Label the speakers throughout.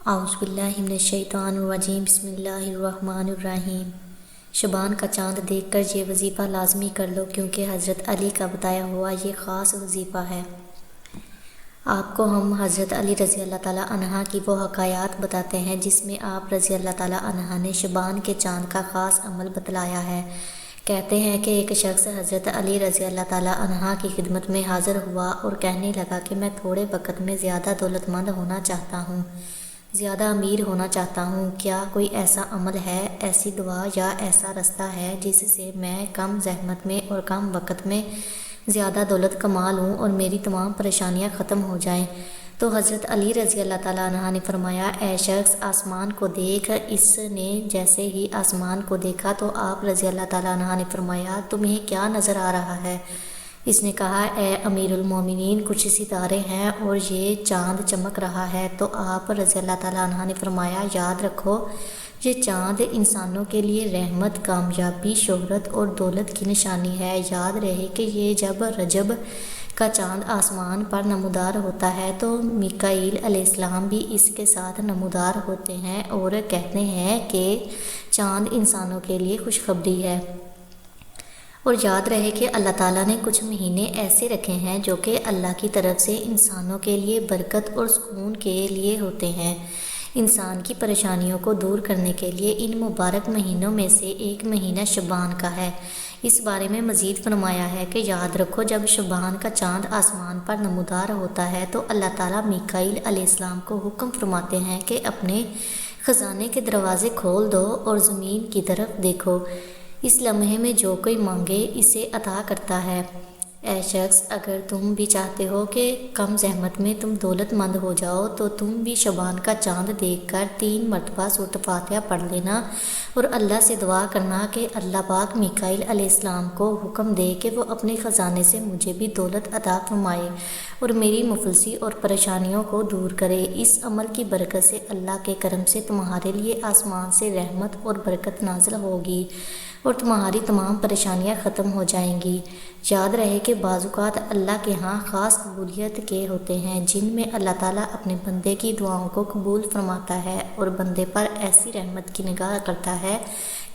Speaker 1: اعوذ باللہ من الشیطان الرجیم بسم اللہ الرحمن الرحیم۔ شبان کا چاند دیکھ کر یہ وظیفہ لازمی کر لو، کیونکہ حضرت علی کا بتایا ہوا یہ خاص وظیفہ ہے۔ آپ کو ہم حضرت علی رضی اللہ تعالیٰ عنہ کی وہ حکایات بتاتے ہیں جس میں آپ رضی اللہ تعالیٰ عنہ نے شبان کے چاند کا خاص عمل بتلایا ہے۔ کہتے ہیں کہ ایک شخص حضرت علی رضی اللہ تعالیٰ عنہ کی خدمت میں حاضر ہوا اور کہنے لگا کہ میں تھوڑے وقت میں زیادہ دولت مند ہونا چاہتا ہوں، زیادہ امیر ہونا چاہتا ہوں۔ کیا کوئی ایسا عمل ہے، ایسی دعا یا ایسا رستہ ہے جس سے میں کم زحمت میں اور کم وقت میں زیادہ دولت کما لوں اور میری تمام پریشانیاں ختم ہو جائیں؟ تو حضرت علی رضی اللہ تعالیٰ عنہ نے فرمایا، اے شخص آسمان کو دیکھ۔ اس نے جیسے ہی آسمان کو دیکھا تو آپ رضی اللہ تعالیٰ عنہ نے فرمایا، تمہیں کیا نظر آ رہا ہے؟ اس نے کہا، اے امیر المومنین، کچھ ستارے ہیں اور یہ چاند چمک رہا ہے۔ تو آپ رضی اللہ تعالیٰ عنہ نے فرمایا، یاد رکھو یہ چاند انسانوں کے لیے رحمت، کامیابی، شہرت اور دولت کی نشانی ہے۔ یاد رہے کہ یہ جب رجب کا چاند آسمان پر نمودار ہوتا ہے تو میکائیل علیہ السلام بھی اس کے ساتھ نمودار ہوتے ہیں اور کہتے ہیں کہ چاند انسانوں کے لیے خوشخبری ہے۔ اور یاد رہے کہ اللہ تعالیٰ نے کچھ مہینے ایسے رکھے ہیں جو کہ اللہ کی طرف سے انسانوں کے لیے برکت اور سکون کے لیے ہوتے ہیں۔ انسان کی پریشانیوں کو دور کرنے کے لیے ان مبارک مہینوں میں سے ایک مہینہ شبان کا ہے۔ اس بارے میں مزید فرمایا ہے کہ یاد رکھو جب شبان کا چاند آسمان پر نمودار ہوتا ہے تو اللہ تعالیٰ میکائیل علیہ السلام کو حکم فرماتے ہیں کہ اپنے خزانے کے دروازے کھول دو اور زمین کی طرف دیکھو۔ اس لمحے میں جو کوئی مانگے اسے عطا کرتا ہے۔ اے شخص، اگر تم بھی چاہتے ہو کہ کم زحمت میں تم دولت مند ہو جاؤ تو تم بھی شبان کا چاند دیکھ کر 3 مرتبہ سورۃ فاتحہ پڑھ لینا اور اللہ سے دعا کرنا کہ اللہ پاک میکائیل علیہ السلام کو حکم دے کہ وہ اپنے خزانے سے مجھے بھی دولت عطا فرمائے اور میری مفلسی اور پریشانیوں کو دور کرے۔ اس عمل کی برکت سے اللہ کے کرم سے تمہارے لیے آسمان سے رحمت اور برکت نازل ہوگی اور تمہاری تمام پریشانیاں ختم ہو جائیں گی۔ یاد رہے کہ بعض اوقات اللہ کے ہاں خاص قبولیت کے ہوتے ہیں جن میں اللہ تعالیٰ اپنے بندے کی دعاؤں کو قبول فرماتا ہے اور بندے پر ایسی رحمت کی نگاہ کرتا ہے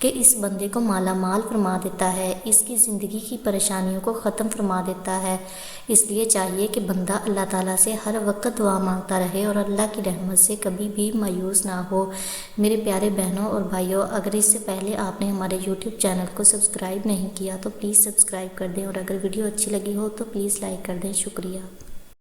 Speaker 1: کہ اس بندے کو مالا مال فرما دیتا ہے، اس کی زندگی کی پریشانیوں کو ختم فرما دیتا ہے۔ اس لیے چاہیے کہ بندہ اللہ تعالیٰ سے ہر وقت دعا مانگتا رہے اور اللہ کی رحمت سے کبھی بھی مایوس نہ ہو۔ میرے پیارے بہنوں اور بھائیوں، اگر اس سے پہلے آپ نے ہمارے یوٹیوب چینل کو سبسکرائب نہیں کیا تو پلیز سبسکرائب کر دیں، اور اگر ویڈیو اچھی لگی ہو تو پلیز لائک کر دیں۔ شکریہ۔